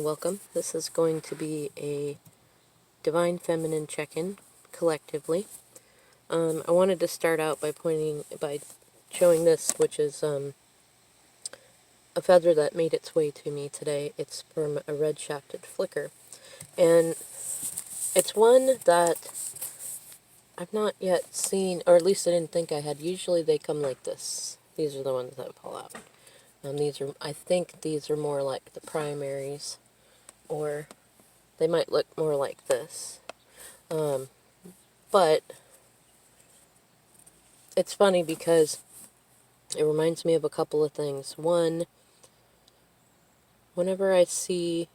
welcome. This is going to be a Divine Feminine check-in, collectively. I wanted to start out by showing this, which is a feather that made its way to me today. It's from a red-shafted flicker, and it's one that I've not yet seen, or at least I didn't think I had. Usually they come like this. These are the ones that fall out. I think these are more like the primaries, or they might look more like this. But it's funny because it reminds me of a couple of things. One, whenever I see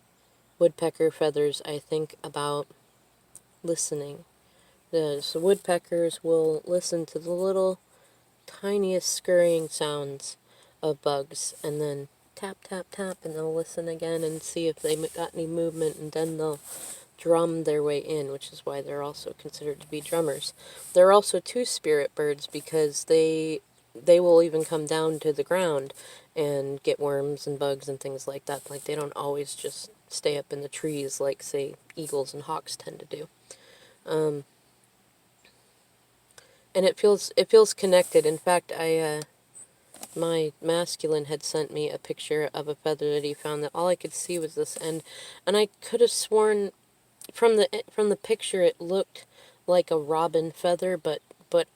woodpecker feathers, I think about listening. The woodpeckers will listen to the little tiniest scurrying sounds of bugs, and then tap, tap, tap, and they'll listen again and see if they got any movement, and then they'll drum their way in, which is why they're also considered to be drummers. They're also two-spirit birds because they will even come down to the ground and get worms and bugs and things like that. Like, they don't always just stay up in the trees like, say, eagles and hawks tend to do. And it feels connected. In fact, my masculine had sent me a picture of a feather that he found that all I could see was this end, and I could have sworn from the picture it looked like a robin feather, but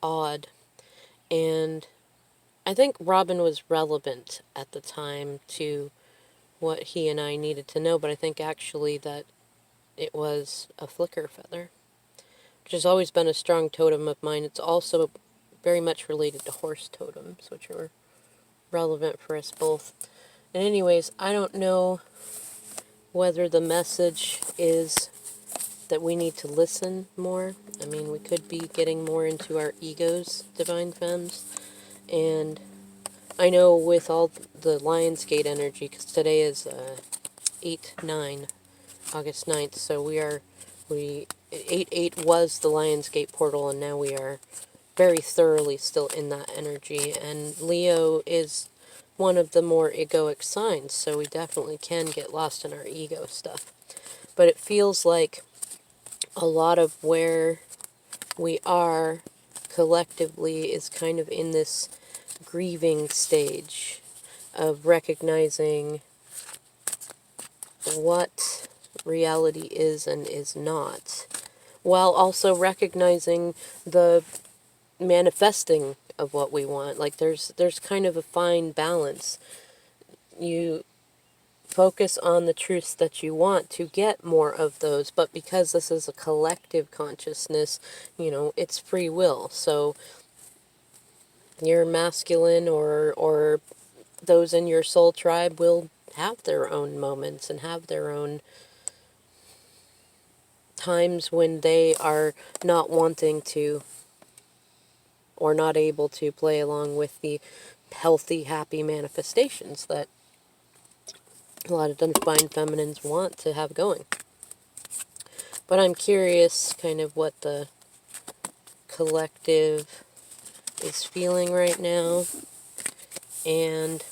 odd. And I think robin was relevant at the time to what he and I needed to know, but I think actually that it was a flicker feather, which has always been a strong totem of mine. It's also very much related to horse totems, which are relevant for us both. And anyways, I don't know whether the message is that we need to listen more. I mean, we could be getting more into our egos, Divine Femmes. And I know with all the Lionsgate energy, because today is 8/9, August 9th, so 8/8 was the Lionsgate portal, and now we are very thoroughly still in that energy. And Leo is one of the more egoic signs, so we definitely can get lost in our ego stuff. But it feels like a lot of where we are collectively is kind of in this grieving stage of recognizing what reality is and is not, while also recognizing the manifesting of what we want. Like, there's kind of a fine balance. You focus on the truths that you want to get more of those, but because this is a collective consciousness, it's free will. So your masculine or those in your soul tribe will have their own moments and have their own times when they are not wanting to or not able to play along with the healthy, happy manifestations that a lot of Divine Feminines want to have going. But I'm curious kind of what the collective is feeling right now. And,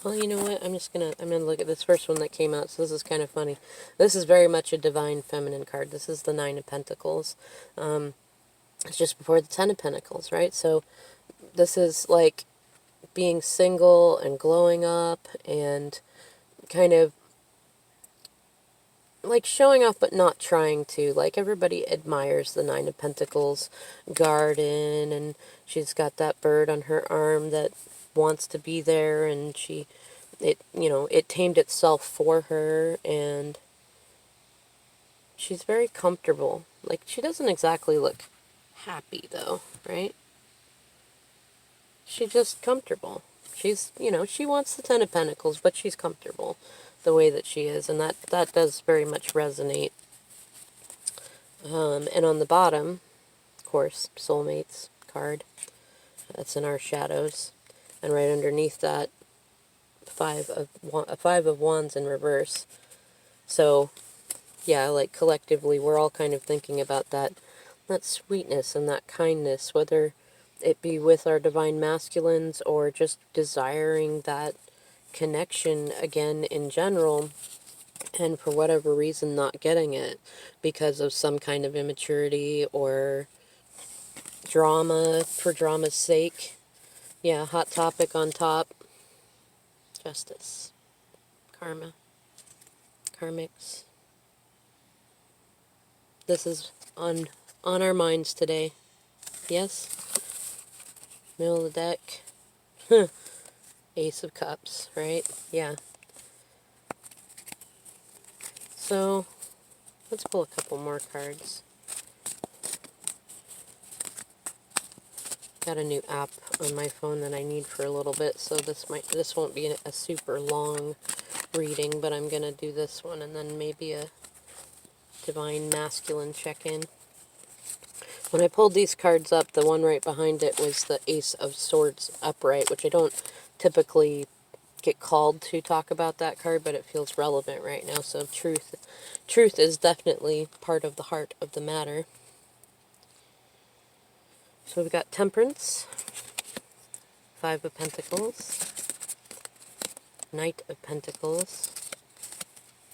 well, you know what? I'm gonna look at this first one that came out. So this is kind of funny. This is very much a Divine Feminine card. This is the Nine of Pentacles. It's just before the Ten of Pentacles, right? So this is like being single and glowing up and kind of like showing off but not trying to. Like, everybody admires the Nine of Pentacles garden, and she's got that bird on her arm that wants to be there, and it tamed itself for her, and she's very comfortable. Like, she doesn't exactly look happy though, right? She's just comfortable. She's, she wants the Ten of Pentacles, but she's comfortable the way that she is, and that does very much resonate. And on the bottom, of course, Soulmates card. That's in our shadows. And right underneath that, Five of Wands in reverse. So, yeah, like, collectively, we're all kind of thinking about that sweetness and that kindness, whether it be with our Divine Masculines or just desiring that connection again in general, and for whatever reason not getting it because of some kind of immaturity or drama for drama's sake. Yeah, hot topic on top. Justice. Karma. Karmics. This is on our minds today. Yes? Middle of the deck. Ace of Cups, right? Yeah. So, let's pull a couple more cards. Got a new app on my phone that I need for a little bit, so this won't be a super long reading, but I'm gonna do this one and then maybe a Divine Masculine check-in. When I pulled these cards up, the one right behind it was the Ace of Swords upright, which I don't typically get called to talk about that card, but it feels relevant right now. So truth is definitely part of the heart of the matter. So we've got Temperance, Five of Pentacles, Knight of Pentacles,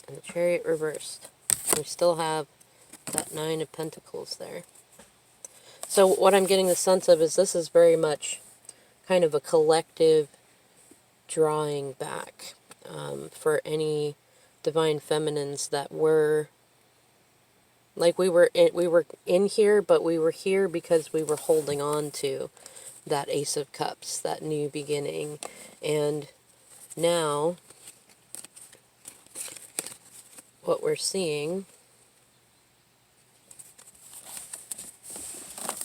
and the Chariot reversed. We still have that Nine of Pentacles there. So what I'm getting the sense of is this is very much kind of a collective drawing back for any divine feminines that were, like we were in here, but we were here because we were holding on to that Ace of Cups, that new beginning. And now what we're seeing,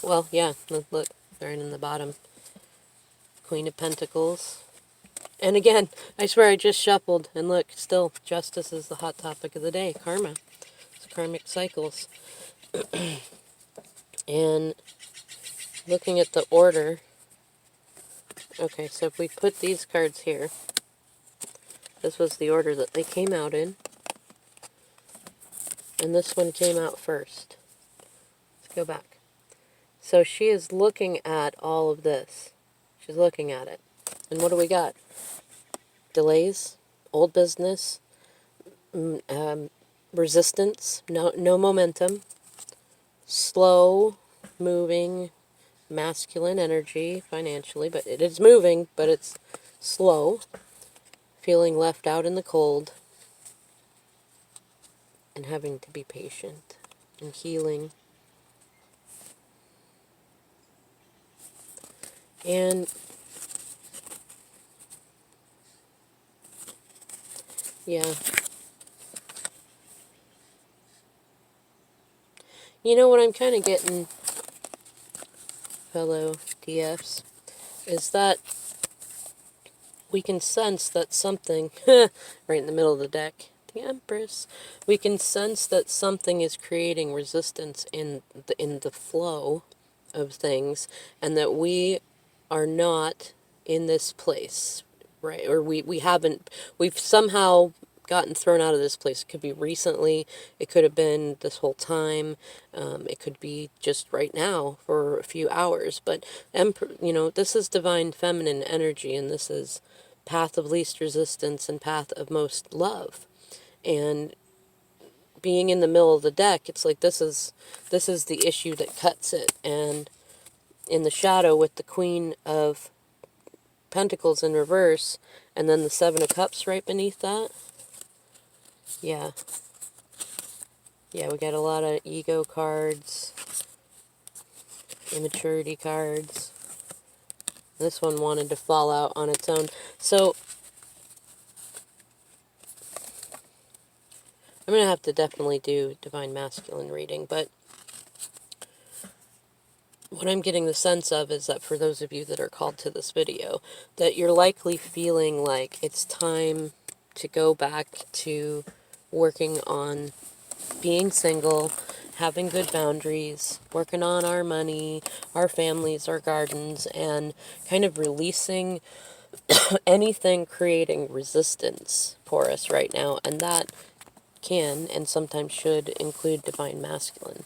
well, yeah, look, right in the bottom, Queen of Pentacles. And again, I swear I just shuffled, and look, still, justice is the hot topic of the day. Karma. It's karmic cycles. And looking at the order, okay, so if we put these cards here, this was the order that they came out in, and this one came out first. Let's go back. So she is looking at all of this. She's looking at it. And what do we got? Delays, old business, resistance, no momentum, slow moving masculine energy financially, but it is moving, but it's slow, feeling left out in the cold, and having to be patient and healing. And yeah, you know what I'm kind of getting, fellow DFs, is that we can sense that something, right in the middle of the deck, the Empress, we can sense that something is creating resistance in the flow of things, and that we are not in this place, right? Or we've somehow gotten thrown out of this place. It could be recently, it could have been this whole time, it could be just right now for a few hours, but this is divine feminine energy, and this is path of least resistance and path of most love. And being in the middle of the deck, it's like this is the issue that cuts it. And in the shadow with the Queen of Pentacles in reverse, and then the Seven of Cups right beneath that. Yeah. Yeah, we got a lot of ego cards, immaturity cards. This one wanted to fall out on its own. So I'm going to have to definitely do Divine Masculine reading, but what I'm getting the sense of is that for those of you that are called to this video, that you're likely feeling like it's time to go back to working on being single, having good boundaries, working on our money, our families, our gardens, and kind of releasing anything creating resistance for us right now. And that can and sometimes should include Divine Masculine.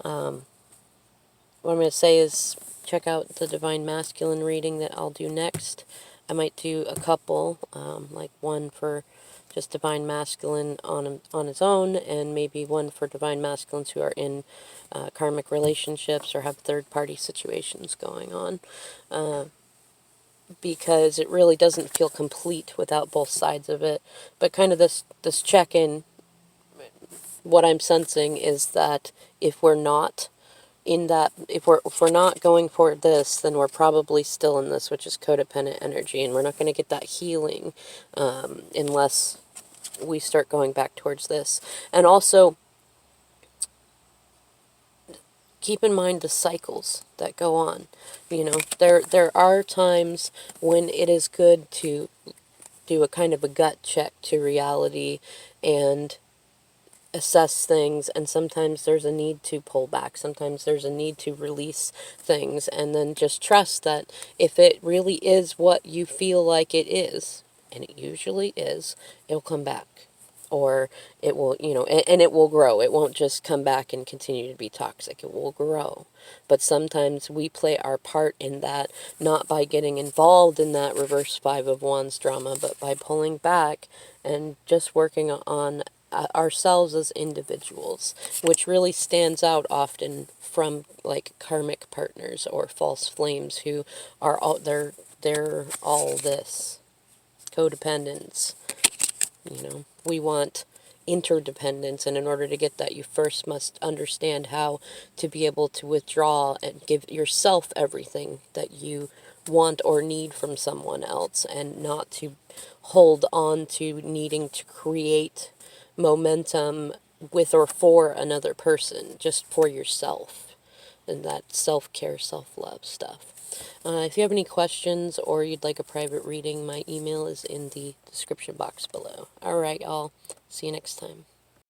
What I'm going to say is check out the Divine Masculine reading that I'll do next. I might do a couple, like one for just Divine Masculine on his own, and maybe one for Divine Masculines who are in karmic relationships or have third-party situations going on. Because it really doesn't feel complete without both sides of it. But kind of this check-in, what I'm sensing is that if we're not in that, if we're not going for this, then we're probably still in this, which is codependent energy, and we're not going to get that healing unless we start going back towards this. And also, keep in mind the cycles that go on. You know, there are times when it is good to do a kind of a gut check to reality and assess things, and sometimes there's a need to pull back, sometimes there's a need to release things, and then just trust that if it really is what you feel like it is, and it usually is, it'll come back. Or it will, you know, and it will grow. It won't just come back and continue to be toxic. It will grow. But sometimes we play our part in that, not by getting involved in that reverse Five of Wands drama, but by pulling back and just working on ourselves as individuals, which really stands out often from like karmic partners or false flames who are all, they're all this codependence. You know, we want interdependence, and in order to get that, you first must understand how to be able to withdraw and give yourself everything that you want or need from someone else, and not to hold on to needing to create momentum with or for another person, just for yourself, and that self-care, self-love stuff. If you have any questions or you'd like a private reading, my email is in the description box below. Alright, y'all. See you next time.